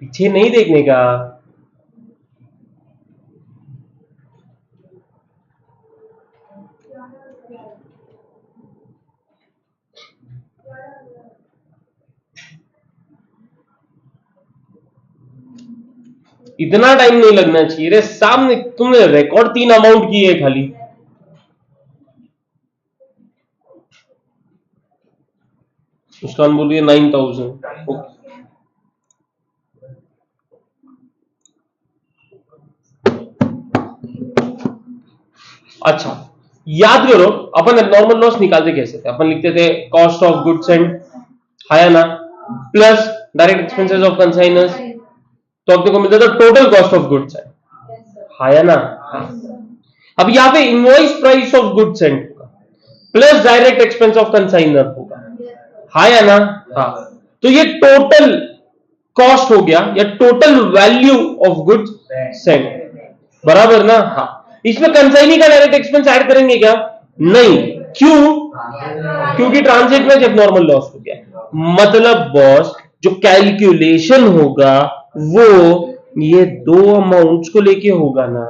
पीछे नहीं देखने का। इतना टाइम नहीं लगना चाहिए रे, सामने तुमने रिकॉर्ड 3 अमाउंट की है खाली। मुस्कान बोल रही है 9000। अच्छा याद करो, अपन एब्नॉर्मल लॉस निकालते कैसे थे? अपन लिखते थे कॉस्ट ऑफ गुड्स एंड है ना, plus direct expenses of consignors, तो अपने को मिलता था total cost of goods and है ना। अब यहाँ पे invoice price of goods and होगा plus direct expense of consignor होगा, हाँ या ना। हाँ, तो ये टोटल कॉस्ट हो गया या total value of goods send, बराबर ना। हाँ, इसमें कंसाइनी का डायरेक्ट एक्सपेंस ऐड करेंगे क्या? नहीं, क्यों? क्योंकि ट्रांजिट में जब नॉर्मल लॉस हो गया, मतलब बॉस जो कैलकुलेशन होगा वो ये दो अमाउंट्स को लेके होगा ना,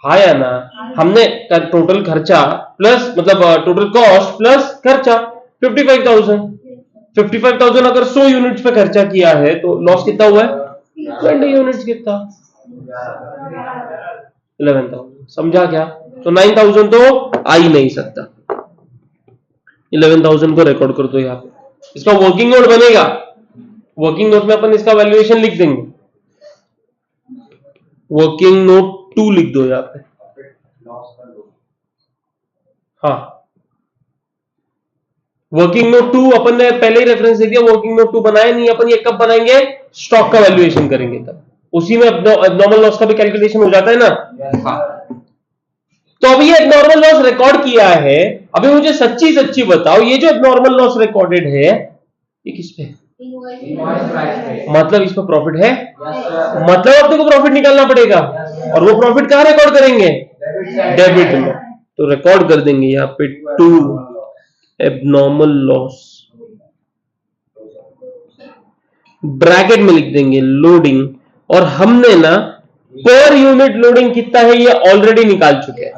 हाँ या ना। हमने टोटल खर्चा प्लस मतलब टोटल कॉस्ट प्लस खर्चा 55,000 अगर 100 यूनिट्स पे खर्चा किया है तो लॉस कितना हुआ है? 20 यूनिट्स कितना? 11,000। समझा क्या? तो 9,000 तो आ ही नहीं सकता, 11,000 को रिकॉर्ड कर दो यहाँ पे। इसका वर्किंग नोट बनेगा, वर्किंग नोट में अपन इसका वैल्यूएशन लिख देंगे, वर्किंग नोट 2 लिख दो यहाँ पे। हाँ, वर्किंग नोट 2 अपन ने पहले ही रेफरेंस दे दिया, वर्किंग नोट 2 बनाया नहीं अपन, ये कब बनाएंगे? स्टॉक का वैल्यूएशन करेंगे तब, उसी में एब्नॉर्मल लॉस का भी कैलकुलेशन हो जाता है ना। हाँ, तो अभी ये एब्नॉर्मल लॉस रिकॉर्ड किया है, अभी मुझे सच्ची सच्ची बताओ ये जो एब्नॉर्मल लॉस रिकॉर्डेड है ये किस पे? मतलब इस पर प्रॉफिट है, मतलब अपने को प्रॉफिट निकालना पड़ेगा, और वो प्रॉफिट कहां रिकॉर्ड करेंगे? डेबिट में। तो रिकॉर्ड कर देंगे यहाँ पे 2 एब्नॉर्मल लॉस, ब्रैकेट में लिख देंगे लोडिंग, और हमने ना पर यूनिट लोडिंग कितना है ये ऑलरेडी निकाल चुके हैं,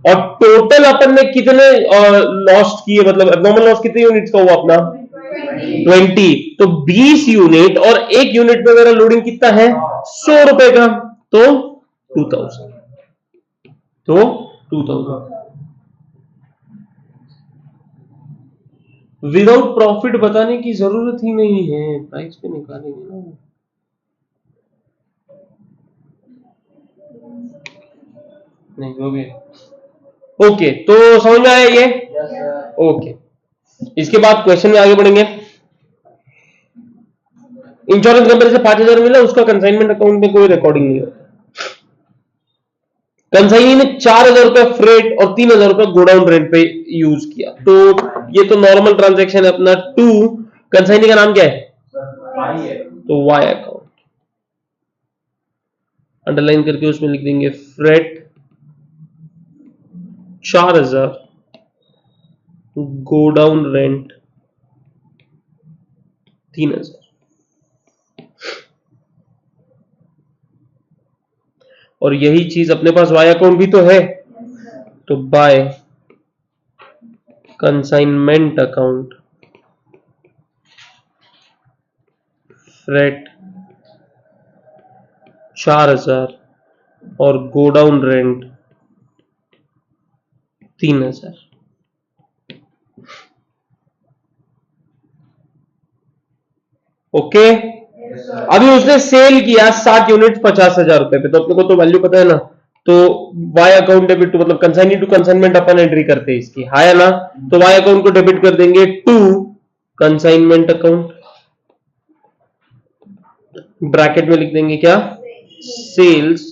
और टोटल अपन ने कितने लॉस किए, मतलब एब्नॉर्मल लॉस कितने यूनिट्स का हुआ अपना? 20। तो 20 यूनिट और 1 यूनिट में मेरा लोडिंग कितना है? 100 रुपए का, तो 2000, तो 2000। विदाउट प्रॉफिट बताने की जरूरत ही नहीं है, प्राइस पे निकालेंगे ना। नहीं हो गया। ओके, तो समझ में आया ये? ओके, इसके बाद क्वेश्चन में आगे बढ़ेंगे। इंश्योरेंस कंपनी से 5,000 मिला, उसका कंसाइनमेंट अकाउंट में कोई रिकॉर्डिंग नहीं होता। कंसाइनी ने 4,000 रुपए फ्रेट और 3,000 रुपए गोडाउन रेंट पे यूज किया, तो ये तो नॉर्मल ट्रांजैक्शन है अपना 2। कंसाइनी का नाम क्या है? तो वाई अकाउंट अंडरलाइन करके उसमें लिख देंगे फ्रेट 4,000, गोडाउन रेंट 3,000। और यही चीज अपने पास वाई अकाउंट भी तो है, तो बाय कंसाइनमेंट अकाउंट फ्रेट 4,000 और गोडाउन रेंट 3,000। ओके, अभी उसने सेल किया 7 यूनिट 50,000 रुपए पे, तो अपने को तो वैल्यू पता है ना, तो वाई अकाउंट डेबिट टू मतलब कंसाइनी टू कंसाइनमेंट अपन एंट्री करते हैं इसकी, है ना। तो वाई अकाउंट को डेबिट कर देंगे टू कंसाइनमेंट अकाउंट, ब्रैकेट में लिख देंगे क्या? सेल्स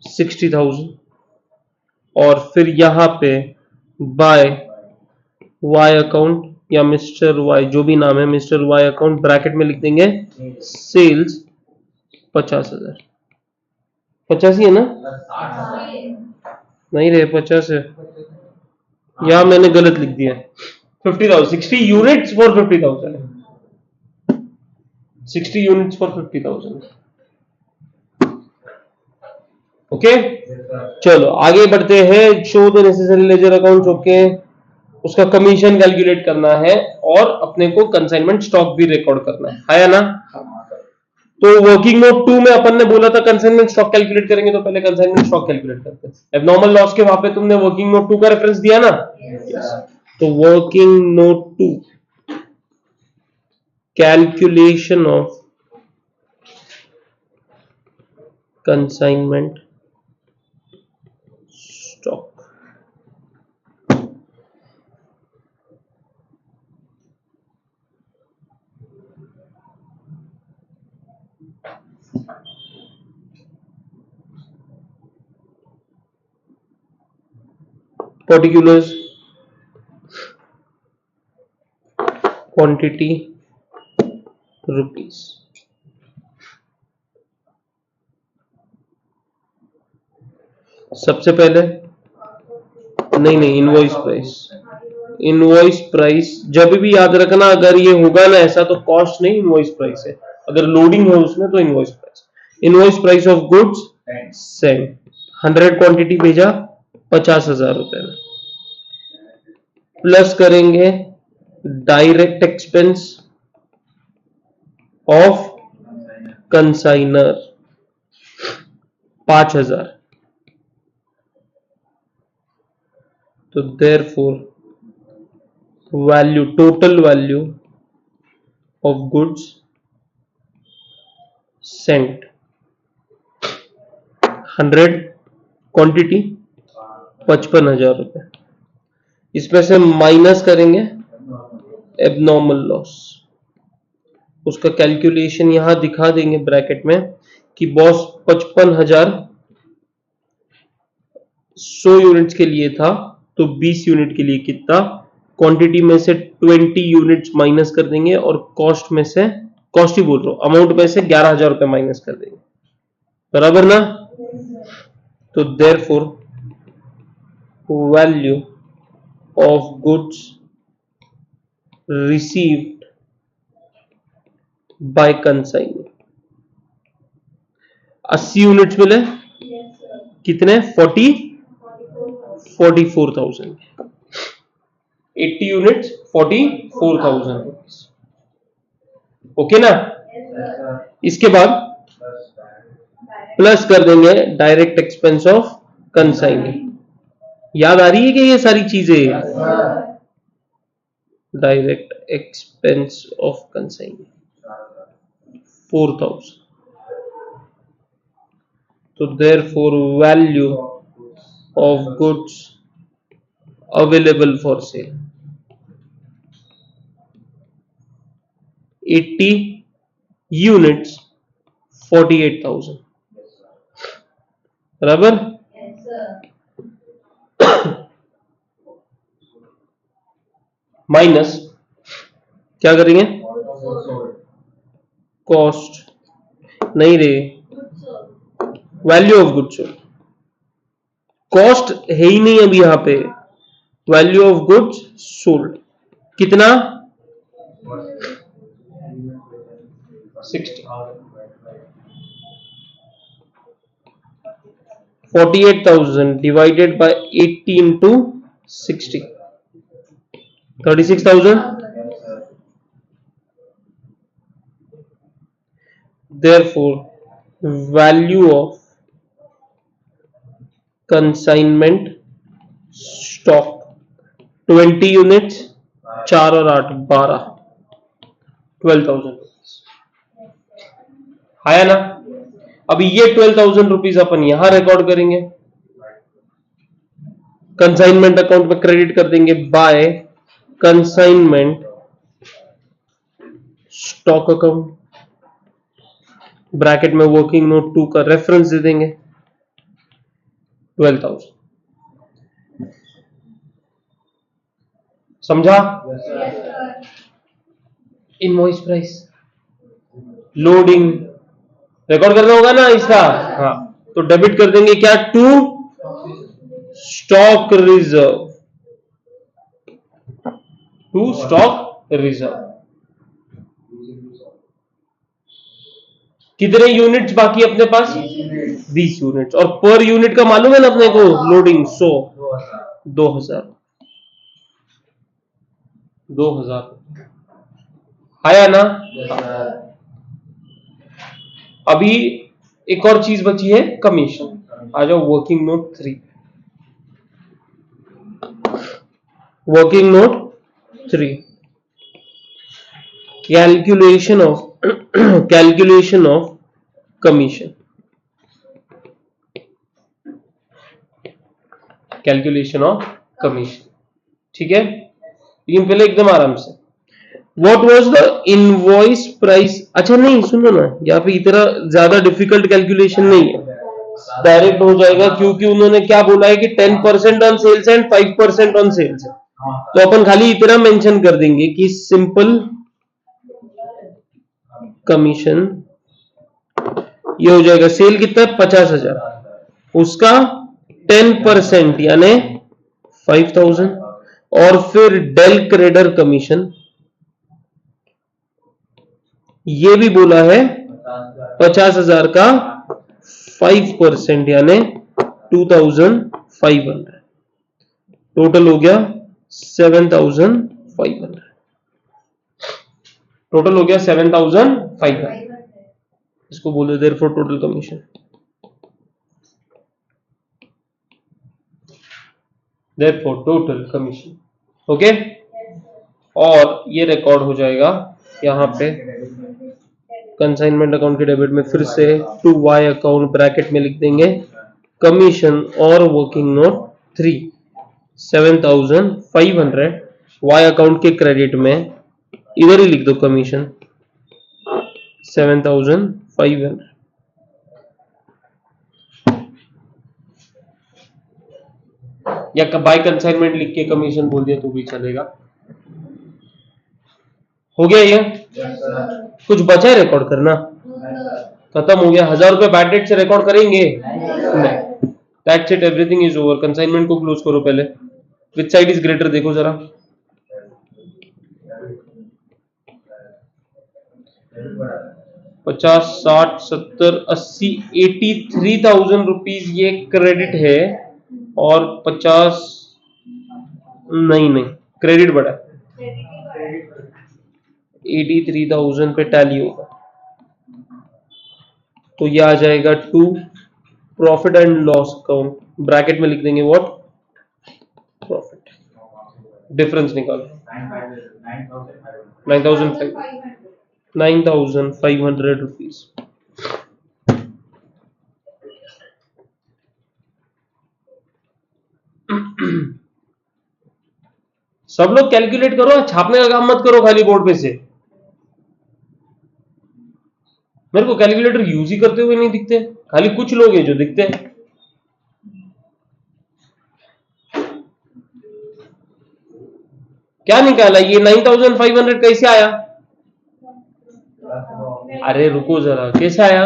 60,000, और फिर यहां पे बाय वाई अकाउंट या मिस्टर वाई जो भी नाम है, मिस्टर वाई अकाउंट, ब्रैकेट में लिख देंगे सेल्स 50,000। 85 है ना? नहीं रे, 50 है। यहाँ मैंने गलत लिख दिया। 50,000, 60 units for 50,000, 60 units for 50,000। Okay, चलो आगे बढ़ते हैं। Show the necessary ledger accounts. Okay, उसका कमीशन कैलकुलेट करना है और अपने को कंसाइनमेंट स्टॉक भी रिकॉर्ड करना है या ना? तो वर्किंग नोट 2 में अपन ने बोला था कंसाइनमेंट स्टॉक कैलकुलेट करेंगे, तो पहले कंसाइनमेंट स्टॉक कैलकुलेट करते हैं। एबनॉर्मल लॉस के वहां पे तुमने वर्किंग नोट 2 का रेफरेंस दिया ना? yes. तो working note 2, calculation of consignment stock. Particulars, quantity, rupees. सबसे पहले नहीं, इनवॉइस प्राइस। इनवॉइस प्राइस जब भी याद रखना, अगर ये होगा ना ऐसा तो कॉस्ट नहीं, इनवॉइस प्राइस है। अगर लोडिंग है उसमें तो invoice price. Invoice price of goods send, 100 quantity भेजा 50,000 रुपए में, प्लस करेंगे डायरेक्ट एक्सपेंस ऑफ कंसाइनर 5,000। तो therefore value, total value of goods sent 100 quantity 55,000 रुपए। इसमें से माइनस करेंगे एबनॉर्मल लॉस। उसका कैलकुलेशन यहां दिखा देंगे ब्रैकेट में कि बॉस 55,000 100 यूनिट्स के लिए था, तो 20 यूनिट के लिए कितना, क्वांटिटी में से 20 यूनिट्स माइनस कर देंगे और कॉस्ट में से, कॉस्ट ही बोल रहा हूं, अमाउंट में से 11,000 रुपए माइनस कर देंगे। बराबर ना? तो therefore value of goods received by consignor 80 units मिले। कितने? 44,000। 80 यूनिट्स 44,000 रुपीज। ओके ना? इसके बाद प्लस कर देंगे डायरेक्ट एक्सपेंस ऑफ कंसाइनर। याद आ रही है कि ये सारी चीजें? Direct expense of consignor 4,000। तो therefore value of goods available for sale 80 units 48,000। बराबर? माइनस क्या करेंगे? कॉस्ट नहीं रे, value of goods sold. Cost है ही नहीं अभी यहां पे। वैल्यू ऑफ गुड्स सोल्ड कितना? 60। 48,000 divided by 80 into 60, 36,000। Therefore, value of consignment stock 20 units, 4 और 8 12, 12,000 रुपीज। आया ना? अभी ये 12,000 रुपीज अपन यहां रिकॉर्ड करेंगे, कंसाइनमेंट अकाउंट में क्रेडिट कर देंगे by consignment stock account. Bracket में वर्किंग नोट 2 का रेफरेंस दे देंगे 12,000। समझा? इनवॉइस प्राइस, लोडिंग रिकॉर्ड करना होगा ना इसका? हाँ, तो डेबिट कर देंगे क्या, to stock reserve, to stock reserve. कितने यूनिट्स बाकी अपने पास, 20 यूनिट्स, और पर यूनिट का मालूम है ना अपने को, लोडिंग 100, 2000, 2000 आया ना। अभी एक और चीज बची है, कमीशन। आ जाओ working note 3, working note 3, calculation of calculation of commission, calculation of commission. ठीक है, लेकिन पहले एकदम आराम से, what was the invoice price. अच्छा नहीं, सुनो ना, यहाँ पे इतना ज्यादा डिफिकल्ट कैलकुलेशन नहीं है, डायरेक्ट हो जाएगा, क्योंकि उन्होंने क्या बोला है कि 10% on sales and 5% on sales है। तो अपन खाली इतना मेंशन कर देंगे कि सिंपल कमीशन, ये हो जाएगा, सेल कितना है 50,000, उसका 10% यानी 5,000, और फिर डेल क्रेडर कमीशन, ये भी बोला है 50,000 का 5% यानी 2,500, टोटल हो गया 7,500, टोटल हो गया 7,500, इसको बोले therefore total commission, therefore total commission. Okay, और ये रिकॉर्ड हो जाएगा यहाँ पे कंसाइनमेंट अकाउंट के डेबिट में, फिर से टू वाई अकाउंट ब्रैकेट में लिख देंगे कमीशन और वर्किंग नोट 3 7,500, वाई अकाउंट के क्रेडिट में इधर ही लिख दो कमीशन 7,500, या बाय कंसाइनमेंट लिख के कमीशन बोल दिया तो भी चलेगा। हो गया ये, कुछ बचा है रिकॉर्ड करना, खत्म हो गया। 1,000 रुपए बैड डेट से रिकॉर्ड करेंगे नहीं, that's it, everything is over. Consignment को क्लोज करो पहले, विच साइड इज ग्रेटर देखो जरा, 50, 60, 70, 80, 83,000 रुपीज ये क्रेडिट है, और 50 नहीं क्रेडिट बढ़ा, 83,000 पे टैली होगा, तो ये आ जाएगा to profit and loss account, bracket में लिख देंगे व्हाट, प्रॉफिट, डिफरेंस निकालो 9,500 रुपीज। सब लोग कैलकुलेट करो, छापने का काम मत करो खाली बोर्ड पे से, मेरे को कैलकुलेटर यूज ही करते हुए नहीं दिखते, खाली कुछ लोग हैं जो दिखते हैं। क्या निकाला ये 9,500 कैसे आया, अरे रुको जरा, कैसे आया,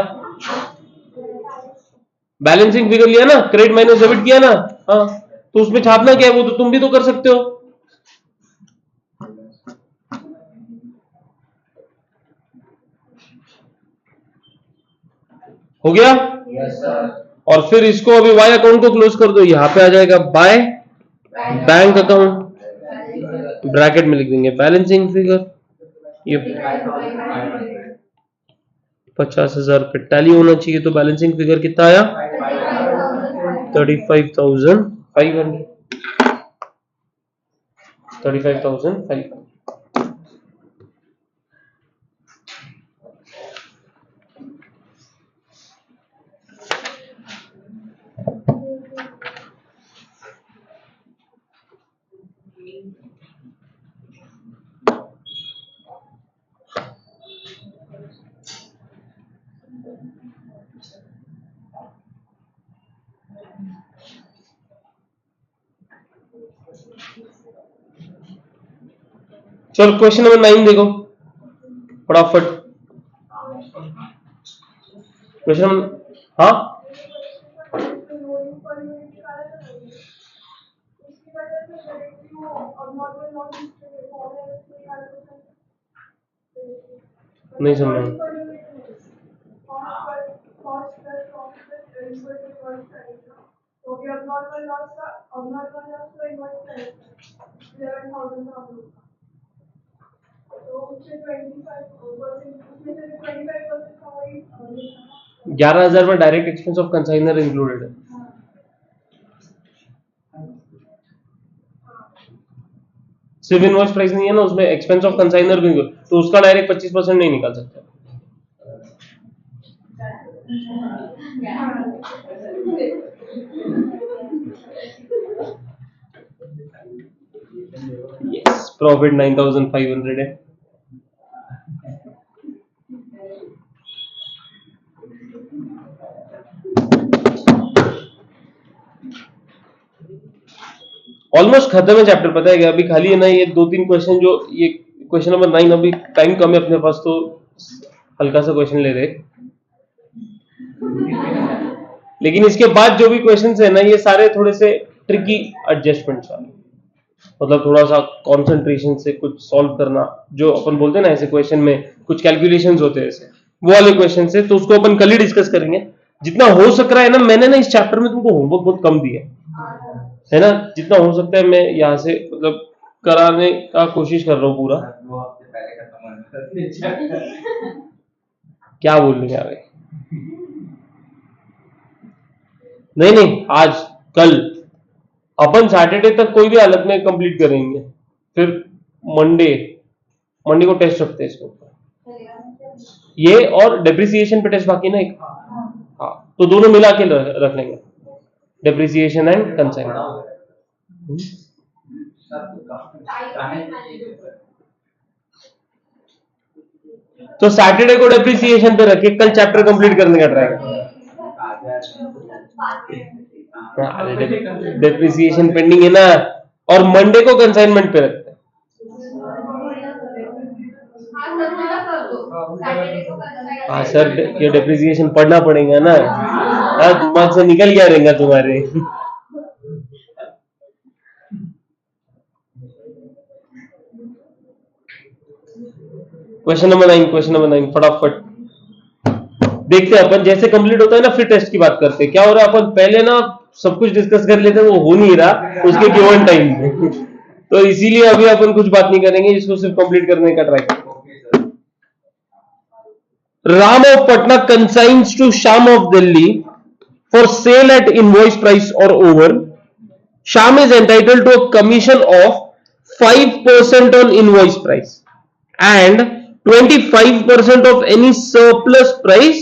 बैलेंसिंग फिगर लिया ना, क्रेडिट माइनस डेबिट किया ना, हाँ, तो उसमें छापना क्या है, वो तो तुम भी तो कर सकते हो। हो गया, और फिर इसको अभी वाई अकाउंट को क्लोज कर दो, यहां पे आ जाएगा बाय बैंक अकाउंट, ब्रैकेट में लिख देंगे बैलेंसिंग फिगर, ये 50,000 पे टैली होना चाहिए, तो बैलेंसिंग फिगर कितना आया, 35,500, 35,500। चलो क्वेश्चन नंबर 9 देखो फटाफट, क्वेश्चन, हाँ नहीं समझा। $11,000 में direct expense of consignor included है। सिर्फ इनवॉइस प्राइस नहीं है ना, उसमें एक्सपेंस ऑफ कंसाइनर भी, तो उसका डायरेक्ट 25% नहीं निकाल सकते। यस, प्रॉफिट 9,500 है। ऑलमोस्ट खत्म है चैप्टर, पता है क्या? अभी खाली है ना ये 2-3 क्वेश्चन, जो ये क्वेश्चन नंबर 9, अभी टाइम कम है अपने पास तो हल्का सा क्वेश्चन ले रहे, लेकिन इसके बाद जो भी क्वेश्चंस है ना ये सारे थोड़े से ट्रिकी एडजस्टमेंट्स वाले, मतलब थोड़ा सा कंसंट्रेशन से कुछ सॉल्व करना, जो अपन बोलते हैं ना ऐसे क्वेश्चन में कुछ कैलकुलेशंस होते हैं ऐसे, वो वाले क्वेश्चन है, तो उसको अपन कल ही डिस्कस करेंगे। जितना हो सक रहा है ना, मैंने ना इस चैप्टर में तुमको होमवर्क बहुत कम दिया है ना, जितना हो सकता है मैं यहाँ से मतलब कराने का कोशिश कर रहा हूँ पूरा। क्या बोल रहे हैं? नहीं, आज कल अपन सैटरडे तक कोई भी हालत में कंप्लीट करेंगे, फिर मंडे को टेस्ट रखते हैं इसके ऊपर, ये और डेप्रिसिएशन पे टेस्ट बाकी ना एक। हाँ, तो दोनों मिला के रख लेंगे, डेप्रिसिएशन एंड कंसाइनमेंट। तो सैटरडे को डेप्रिसिएशन पे रखे, कल चैप्टर कंप्लीट करने का ट्राई करें। डेप्रिसिएशन पेंडिंग है ना, और मंडे को कंसाइनमेंट पे रखते हैं। हाँ सर, ये डेप्रिसिएशन पढ़ना पड़ेगा ना, दिमाग से निकल गया रहेगा तुम्हारे। क्वेश्चन नंबर 9 फटाफट देखते हैं अपन, जैसे कंप्लीट होता है ना फिर टेस्ट की बात करते हैं। क्या हो रहा है, अपन पहले ना सब कुछ डिस्कस कर लेते हैं, वो हो नहीं रहा उसके गिवन टाइम में, तो इसीलिए अभी अपन कुछ बात नहीं करेंगे, इसको सिर्फ कंप्लीट करने का ट्राई करेंगे। Ram of Patna consigns to Sham of Delhi for sale at invoice price or over. Sham is entitled to a commission of 5% on invoice price and 25% of any surplus price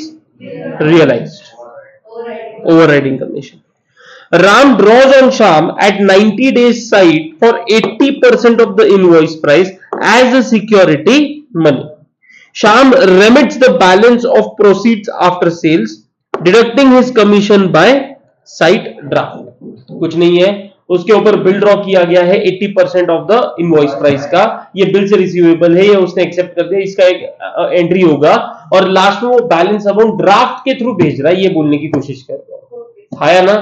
realized. Overriding commission. Ram draws on Sham at 90 days site for 80% of the invoice price as a security money. Sham remits the balance of proceeds after sales, deducting his commission by site draft. कुछ नहीं है, उसके ऊपर bill draw किया गया है 80% of the invoice price का, ये बिल से रिसीवेबल है, ये उसने एक्सेप्ट कर दिया, इसका एक एंट्री होगा, और लास्ट में वो बैलेंस अमाउंट ड्राफ्ट के थ्रू भेज रहा है, ये बोलने की कोशिश कर रहा है ना।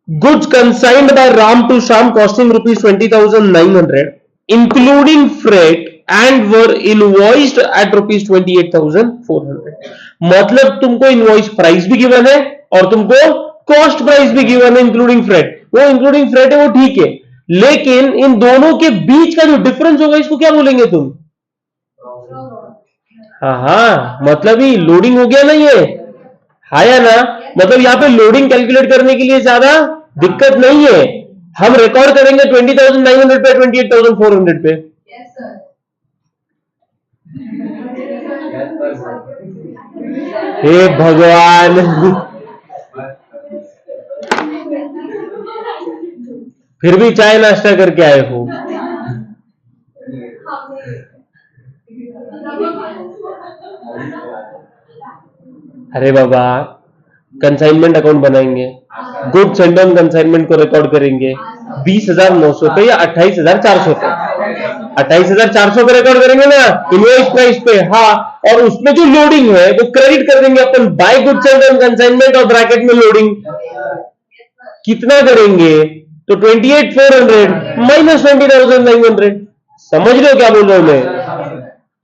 Goods consigned by Ram to Sham costing rupees 20,900, including freight, and were invoiced at rupees 28,400. मतलब तुमको इनवॉइस प्राइस भी गिवन है और तुमको कॉस्ट प्राइस भी गिवन है इंक्लूडिंग फ्रेट। वो इंक्लूडिंग फ्रेट है वो ठीक है, लेकिन इन दोनों के बीच का जो डिफरेंस होगा इसको क्या बोलेंगे तुम? हाँ, मतलब ही लोडिंग हो गया ना ये, हाँ या ना? मतलब यहाँ पे लोडिंग कैलकुलेट करने के लिए ज्यादा दिक्कत नहीं है, हम रिकॉर्ड करेंगे 20,900 पे 28,400 पे। हे भगवान, फिर भी चाय नाश्ता करके आए हो। अरे बाबा, कंसाइनमेंट अकाउंट बनाएंगे, गुड सेंड ऑन कंसाइनमेंट को रिकॉर्ड करेंगे 20,900 पे या 28,400 पे, 28,400 पे रिकॉर्ड करेंगे ना इनवॉइस प्राइस पे, हाँ, और उसमें जो लोडिंग है वो क्रेडिट कर देंगे अपन बाय गुड्स एंड कंसाइनमेंट और ब्रैकेट में लोडिंग कितना करेंगे, तो 28,400 माइनस 20,900। समझ रहे हो क्या बोल रहा हूं मैं?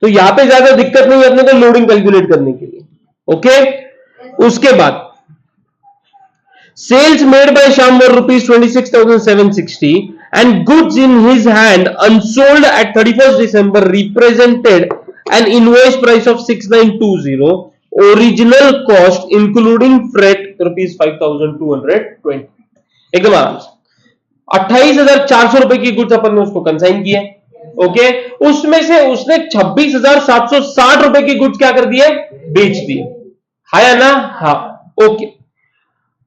तो यहां पे ज्यादा दिक्कत नहीं है अपने को लोडिंग कैलकुलेट करने के लिए। ओके, उसके बाद sales made by Shyam were rupees 26,760 and goods in his hand unsold at 31st December represented an invoice price of 6920, original cost including freight rupees 5,220। एकदम आराम से 28,400 रुपए की गुड्स अपन ने उसको कंसाइन किए। ओके, उसमें से उसने 26,760 रुपए की गुड्स क्या कर दिए, बेच दिए, हाँ या ना? हाँ। ओके,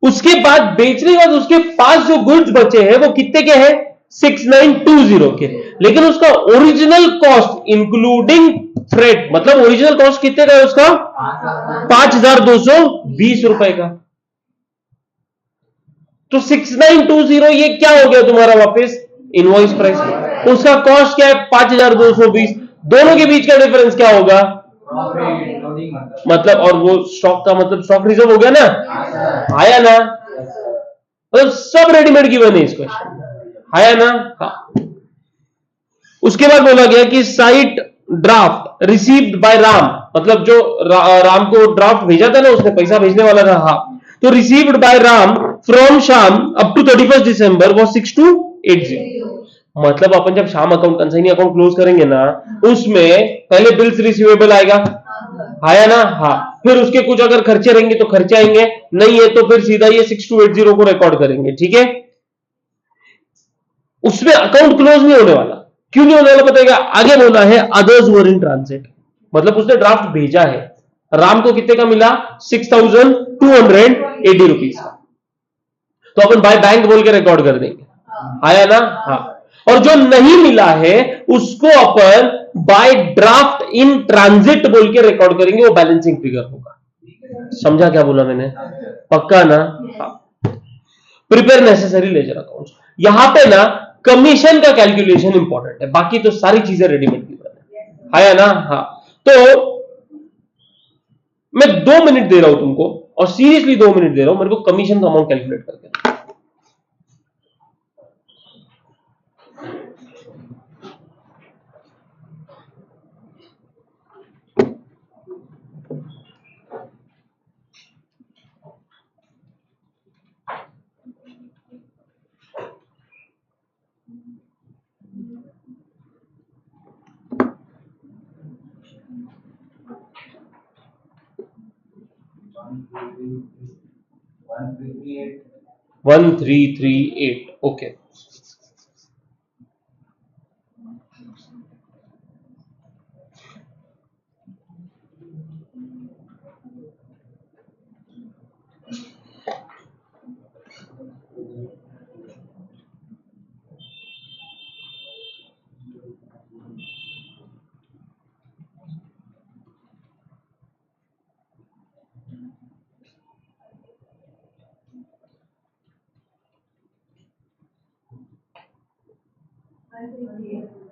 उसके बाद बेचने के बाद उसके पास जो गुड्स बचे हैं वो कितने के हैं, 6920 के, लेकिन उसका ओरिजिनल कॉस्ट इंक्लूडिंग फ्रेट, मतलब ओरिजिनल कॉस्ट कितने का है उसका, 5,220 रुपए का। तो 6920 ये क्या हो गया तुम्हारा वापस इनवॉइस प्राइस, उसका कॉस्ट क्या है 5,220, दोनों के बीच का डिफरेंस क्या होगा, मतलब, और वो स्टॉक का मतलब स्टॉक रिजर्व हो गया ना, आया ना, मतलब सब रेडीमेड गिवन है इस क्वेश्चन, आया ना? हाँ। उसके बाद बोला गया कि site draft received by Ram, मतलब जो राम को ड्राफ्ट भेजा था ना, उसने पैसा भेजने वाला था, हाँ, तो received by Ram from Shyam up to 31st December वो 6280। मतलब अपन जब Shyam account consignee account close करेंगे ना, उसमें पहले बिल्स रिसीवेबल आएगा, आया ना? हाँ, फिर उसके कुछ अगर खर्चे रहेंगे तो खर्चे आएंगे, नहीं है तो फिर सीधा ये 6280 को रिकॉर्ड करेंगे, ठीक है? उसमें अकाउंट क्लोज नहीं होने वाला, क्यों नहीं होने वाला बताएगा आगे, बोला है अदर्स वर इन ट्रांजिट, मतलब उसने ड्राफ्ट भेजा है, राम को कितने का मिला, 6,280 रुपीज का, तो अपन बाय बैंक बोल के रिकॉर्ड कर देंगे, आया ना? हाँ। और जो नहीं मिला है उसको अपन बाय ड्राफ्ट इन ट्रांजिट बोल के रिकॉर्ड करेंगे, वो बैलेंसिंग फिगर होगा। समझा क्या बोला मैंने? पक्का ना? हाँ। प्रिपेयर नेसेसरी लेजर अकाउंट्स, यहां पे ना कमीशन का कैलकुलेशन इंपॉर्टेंट है, बाकी तो सारी चीजें रेडीमेड की है, आया ना? हाँ। तो मैं 2 मिनट दे रहा हूं तुमको, और सीरियसली 2 मिनट दे रहा हूं, मेरे को कमीशन का अमाउंट कैलकुलेट करके। One three three eight, okay.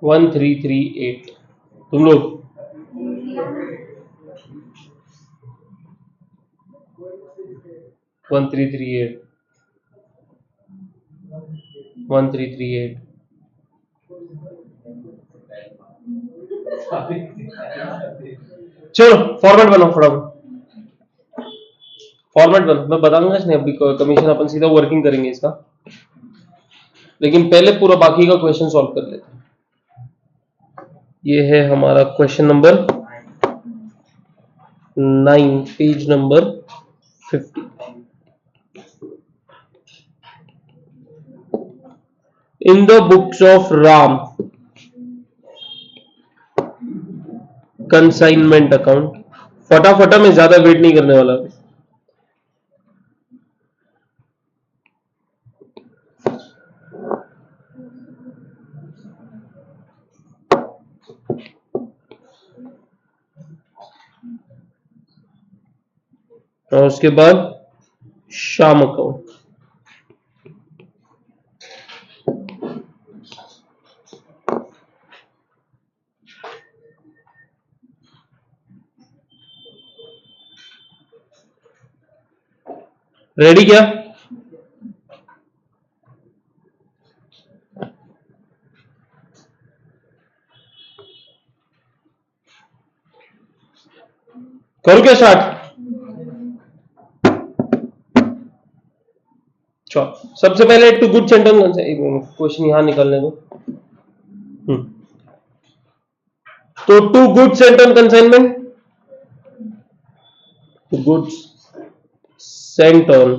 One three three eight, तुम लोग 1338 1338, चलो फॉर्मेट बनाओ फटाफट, फॉर्मेट बनाओ, मैं बता दूंगा इसने अभी कमीशन अपन सीधा वर्किंग करेंगे इसका, लेकिन पहले पूरा बाकी का क्वेश्चन सॉल्व कर लेते हैं। ये है हमारा question number 9, page number 50। In the books of Ram consignment account, फटाफट में ज्यादा वेट नहीं करने वाला। और उसके बाद श्याम अकाउंट, रेडी क्या? करूं क्या स्टार्ट? चलो सबसे पहले टू गुड सेंटेंस, क्वेश्चन यहां निकालने दो। तो to good sentence consignment, to goods sent on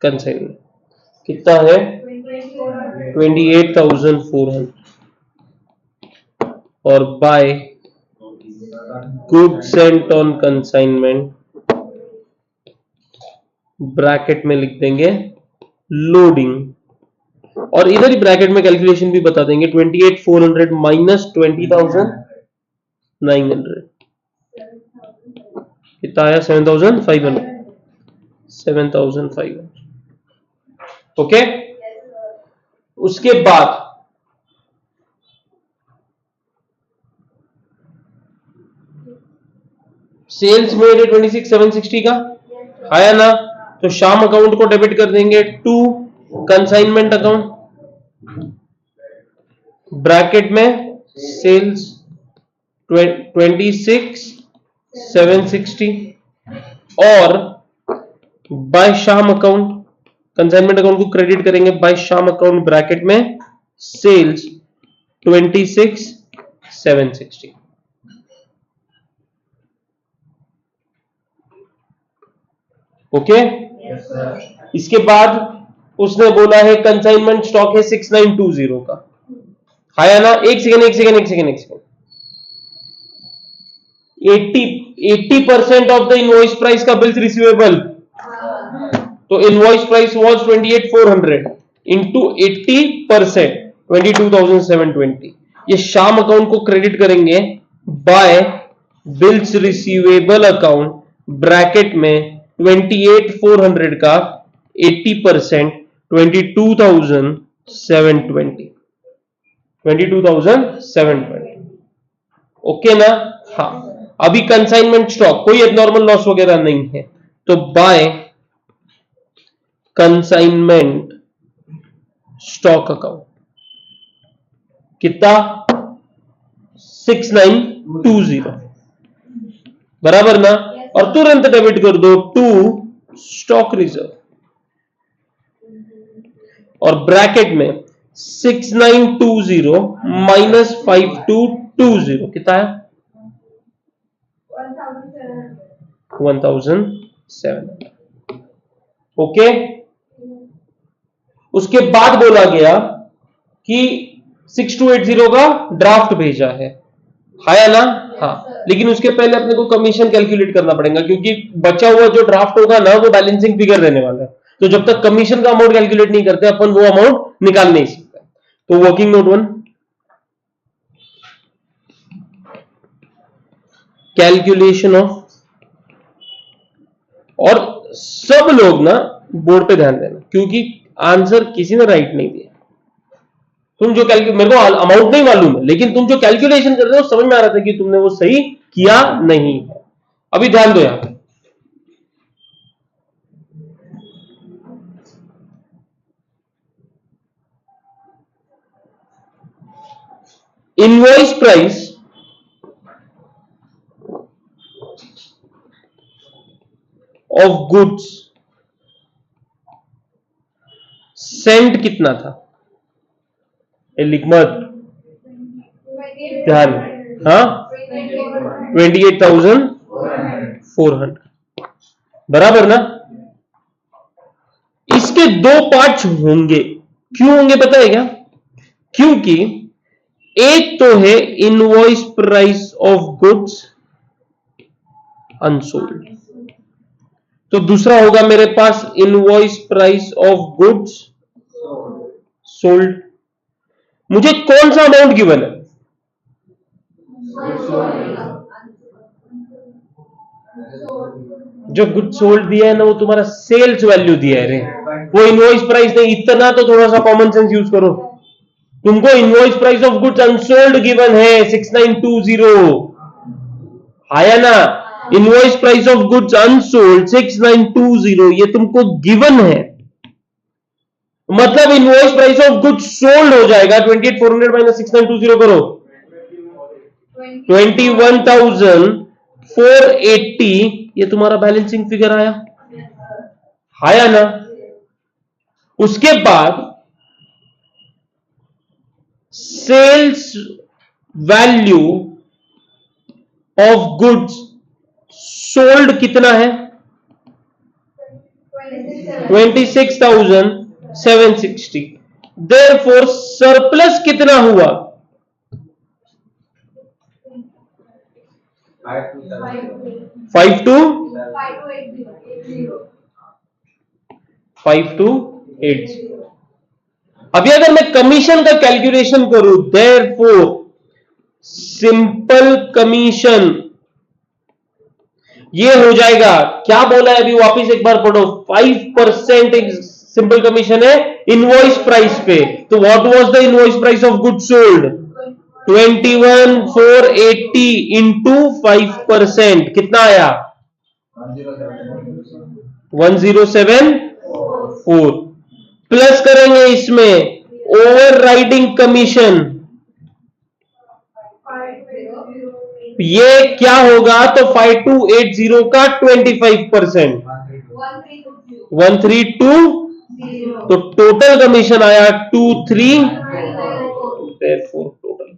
consignment कितना है? 28,400 और by good sent on consignment bracket में लिख देंगे लोडिंग, और इधर ही ब्रैकेट में कैलकुलेशन भी बता देंगे 28,400 माइनस 20,900 कितना आया? 7,500। 7,500 ओके। उसके बाद सेल्स मेड 26,760 का आया ना, तो शाम अकाउंट को डेबिट कर देंगे टू कंसाइनमेंट अकाउंट ब्रैकेट में सेल्स 26,760 और बाय शाम अकाउंट कंसाइनमेंट अकाउंट को क्रेडिट करेंगे बाय शाम अकाउंट ब्रैकेट में सेल्स 26,760। ओके। इसके बाद उसने बोला है कंसाइनमेंट स्टॉक है 6920 का, आया ना? एक second 80% of the invoice price का बिल्स रिसीवेबल, तो इनवॉइस प्राइस वाज 28,400 इंटू 80% 22,720। ये शाम अकाउंट को क्रेडिट करेंगे by bills receivable account bracket में 28,400 का 80% 22,720। 22,720 ओके ना? हाँ। अभी कंसाइनमेंट स्टॉक कोई एबनॉर्मल लॉस वगैरह नहीं है, तो बाय कंसाइनमेंट स्टॉक अकाउंट कितना? 6920 बराबर ना? और तुरंत डेबिट कर दो टू स्टॉक रिजर्व और ब्रैकेट में 6920 माइनस 5220 कितना है? 1,700। ओके। उसके बाद बोला गया कि 6280 का ड्राफ्ट भेजा है, आया ना? हाँ। लेकिन उसके पहले अपने को कमीशन कैलकुलेट करना पड़ेगा, क्योंकि बचा हुआ जो ड्राफ्ट होगा ना वो बैलेंसिंग फिगर रहने वाला है, तो जब तक कमीशन का अमाउंट कैलकुलेट नहीं करते अपन वो अमाउंट निकाल नहीं सकते। तो वर्किंग नोट 1 कैलकुलेशन ऑफ, और सब लोग ना बोर्ड पे ध्यान देना, क्योंकि आंसर किसी ने राइट नहीं दिया। तुम जो मेरे को अमाउंट नहीं मालूम है, लेकिन तुम जो कैलकुलेशन कर रहे हो समझ में आ रहा था कि तुमने वो सही किया नहीं है। अभी ध्यान दो यहां पे, invoice price of goods Saint कितना था? लिख मत, ध्यान। हाँ, 28,400 बराबर ना? इसके दो पार्ट्स होंगे। क्यों होंगे पता है क्या? क्योंकि एक तो है invoice price of goods unsold, तो दूसरा होगा मेरे पास invoice price of goods sold. मुझे कौन सा अमाउंट गिवन है? जो गुड सोल्ड दिया है ना वो तुम्हारा सेल्स वैल्यू दिया है रे, वो इनवॉइस प्राइस नहीं। इतना तो थोड़ा सा कॉमन सेंस यूज करो। तुमको invoice price of goods unsold given है 6920, आया ना? Invoice price of goods unsold 6920, ये तुमको गिवन है, मतलब invoice price of goods sold हो जाएगा 28,400 माइनस 6920 करो 21,480, ये तुम्हारा बैलेंसिंग फिगर आया ना। उसके बाद sales value of goods sold कितना है 26,760, देयरफॉर सरप्लस कितना हुआ 5280। अभी अगर मैं कमीशन का कैलकुलेशन करूं, देयरफॉर सिंपल कमीशन ये हो जाएगा, क्या बोला है अभी वापस एक बार पढ़ो, 5% सिंपल कमीशन है इनवॉइस प्राइस पे, तो what was the invoice price of good sold 21,480 into 5%, कितना आया 1074, प्लस करेंगे इसमें ओवर राइडिंग कमीशन, ये क्या होगा, तो 5280 का 25%, 1320, तो टोटल कमीशन आया 23, टोटल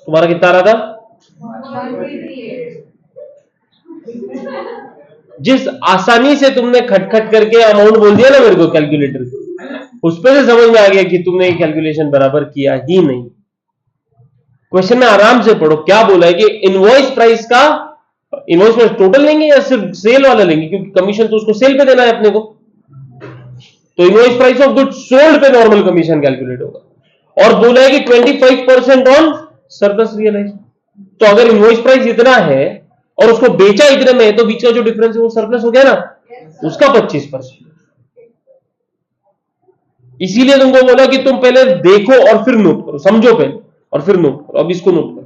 तुम्हारा कितना आ रहा था, जिस आसानी से तुमने खटखट करके अमाउंट बोल दिया ना मेरे को कैलकुलेटर, उस पे से समझ में आ गया कि तुमने कैलकुलेशन बराबर किया ही नहीं। क्वेश्चन में आराम से पढ़ो, क्या बोला है कि इनवॉइस प्राइस का, इनवॉइस प्राइस टोटल लेंगे या सिर्फ सेल वाला लेंगे, क्योंकि कमीशन तो उसको सेल पे देना है अपने को, तो invoice price of goods sold पे नॉर्मल कमीशन कैलकुलेट होगा, और बोला है कि 25% ऑन सरप्लस रियलाइज, तो अगर इनवॉइस प्राइस इतना है और उसको बेचा इतने में, तो बीच का जो डिफरेंस है वो सरप्लस हो गया ना, उसका 25%। इसीलिए तुमको बोला कि तुम पहले देखो और फिर नोट करो, समझो पहले और फिर नोट करो। अब इसको नोट करो,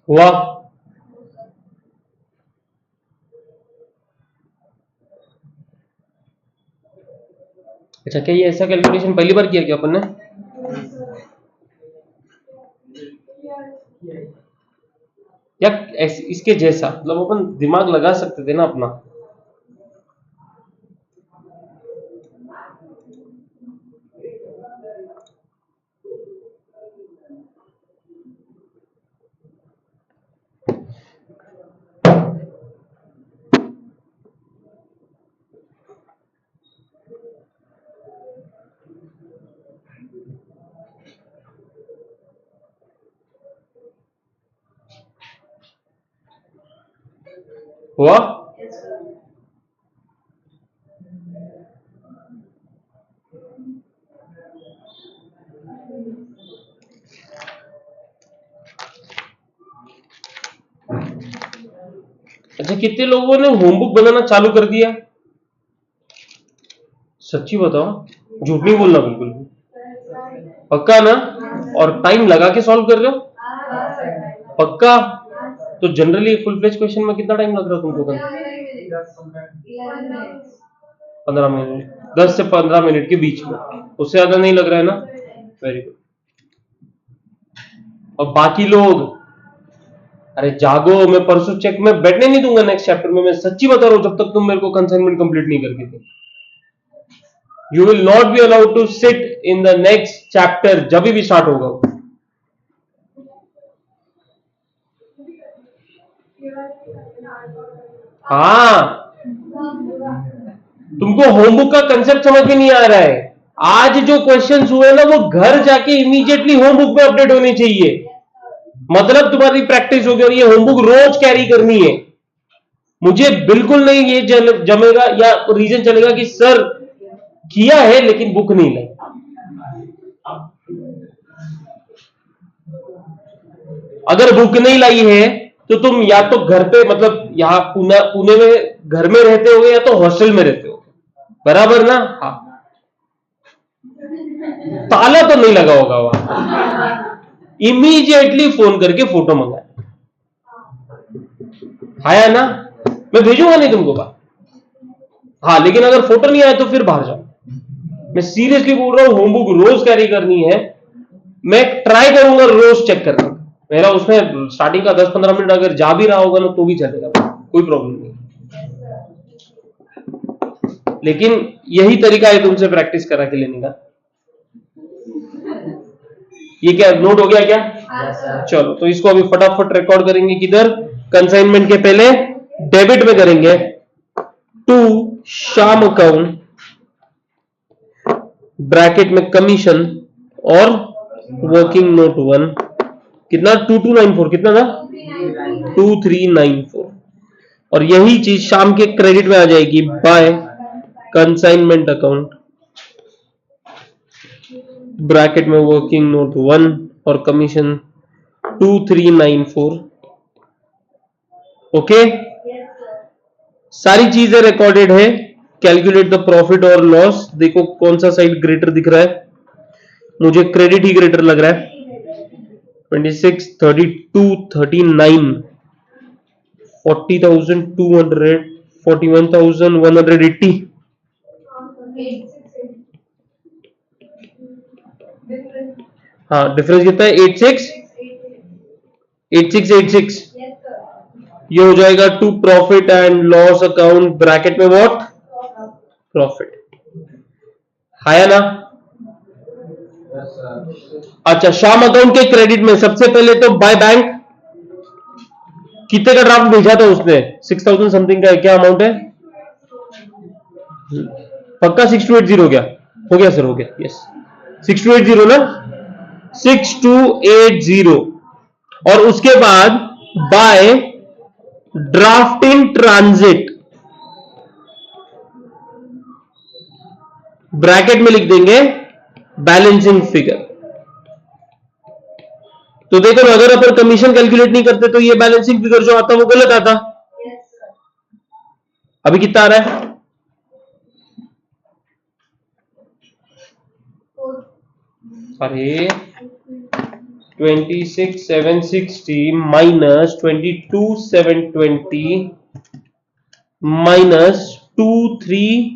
हुआ? अच्छा, क्या ये ऐसा कैलकुलेशन पहली बार किया क्या अपन ने? या इसके जैसा, मतलब अपन दिमाग लगा सकते थे ना अपना। हुआ? अच्छा, कितने लोगों ने होमबुक बनाना चालू कर दिया? सच्ची बताओ, झूठ नहीं बोलना बिल्कुल, पक्का ना? और टाइम लगा के सॉल्व कर रहे हो? पक्का? तो जनरली फुल फ्लेज क्वेश्चन में कितना टाइम लग रहा है तुमको? 15 मिनट, 10 से 15 मिनट के बीच में, उससे ज्यादा नहीं लग रहा है ना? Very good. और बाकी लोग अरे जागो, मैं परसों चेक में बैठने नहीं दूंगा नेक्स्ट चैप्टर में। मैं सच्ची बता रहा हूं, जब तक तुम मेरे को कंसाइनमेंट कंप्लीट नहीं करके दो। You will not be allowed to sit in the next chapter जब भी स्टार्ट होगा। हाँ, तुमको होमबुक का कंसेप्ट समझ में नहीं आ रहा है। आज जो क्वेश्चंस हुए ना, वो घर जाके इमीडिएटली होमबुक में अपडेट होने चाहिए। मतलब तुम्हारी प्रैक्टिस होगी और ये होमबुक रोज कैरी करनी है। मुझे बिल्कुल नहीं ये जमेगा या रीजन चलेगा कि सर किया है लेकिन बुक नहीं लाई। अगर बुक नहीं लाई है तो तुम या तो घर पे, मतलब यहाँ पुणे में घर में रहते हो या तो हॉस्टल में रहते हो, बराबर ना? हाँ, ताला तो नहीं लगा होगा वहां। इमीडिएटली फोन करके फोटो मंगाए, आया ना? मैं भेजूंगा नहीं तुमको बात। हाँ, लेकिन अगर फोटो नहीं आया तो फिर बाहर जाओ। मैं सीरियसली बोल रहा हूं, होमबुक रोज कैरी करनी है। मैं ट्राई करूंगा रोज चेक करना। मेरा उसमें स्टार्टिंग का 10-15 मिनट अगर जा भी रहा होगा ना तो भी चलेगा, कोई प्रॉब्लम नहीं। लेकिन यही तरीका है तुमसे प्रैक्टिस करा के लेने का। ये क्या नोट हो गया क्या? चलो, तो इसको अभी फटाफट रिकॉर्ड करेंगे। किधर? कंसाइनमेंट के पहले डेबिट में करेंगे टू शाम अकाउंट, ब्रैकेट में कमीशन और वर्किंग नोट 1। कितना? 2294। कितना था? 2394। और यही चीज शाम के क्रेडिट में आ जाएगी बाय कंसाइनमेंट अकाउंट, ब्रैकेट में वर्किंग नोट 1 और कमीशन 2394। ओके, सारी चीजें रिकॉर्डेड है। कैलकुलेट द प्रॉफिट और लॉस। देखो कौन सा साइड ग्रेटर दिख रहा है? मुझे क्रेडिट ही ग्रेटर लग रहा है। 26, 32, 39, 40,200, 41,180। हाँ, डिफरेंस कितना है? 8686। ये हो जाएगा to profit and loss account, bracket में व्हाट? प्रॉफिट। आया ना? अच्छा, शाम अकाउंट के क्रेडिट में सबसे पहले तो बाय बैंक। कितने का ड्राफ्ट भेजा था उसने? 6,000 समथिंग का। क्या अमाउंट है? पक्का 6280 हो गया? हो गया सर, हो गया। यस, 6280 ना? 6280। और उसके बाद by draft in transit, bracket में लिख देंगे बैलेंसिंग फिगर। तो देखो ना, अगर अपन कमीशन कैलकुलेट नहीं करते तो ये बैलेंसिंग फिगर जो आता वो गलत आता। अभी कितना आ रहा है? अरे 26,760 minus 22,720 minus 23।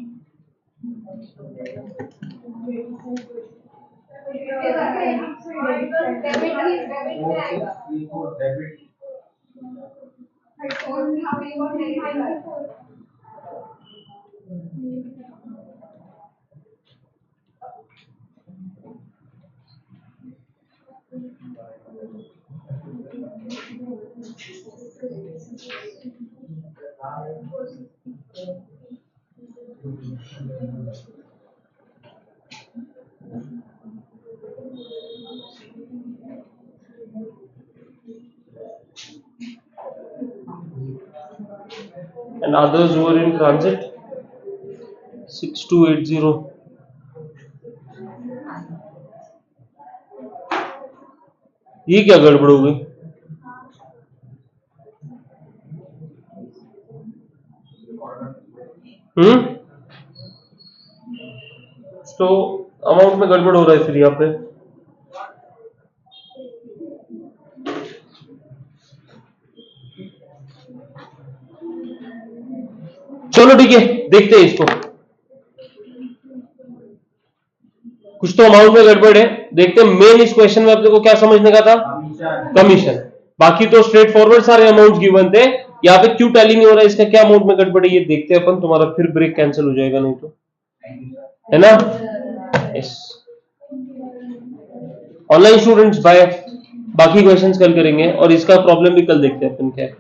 And others who are in transit 6280। ये क्या गड़बड़ हो गई? तो अमाउंट में गड़बड़ हो रहा है फिर यहाँ पे। चलो ठीक है, देखते हैं इसको। कुछ तो अमाउंट में गड़बड़ है। देखते हैं मेन इस क्वेश्चन में अपने को क्या समझने का था? कमीशन। बाकी तो स्ट्रेट फॉरवर्ड सारे अमाउंट गिवन थे। यहाँ पे क्यों टैली नहीं हो रहा है, इसका क्या अमाउंट में गड़बड़ी है, ये देखते हैं अपन। तुम्हारा फिर ब्रेक कैंसिल हो जाएगा नहीं तो, है ना। यस, ऑनलाइन स्टूडेंट्स बाय, बाकी क्वेश्चंस कल करेंगे और इसका प्रॉब्लम भी कल देखते हैं अपन क्या है।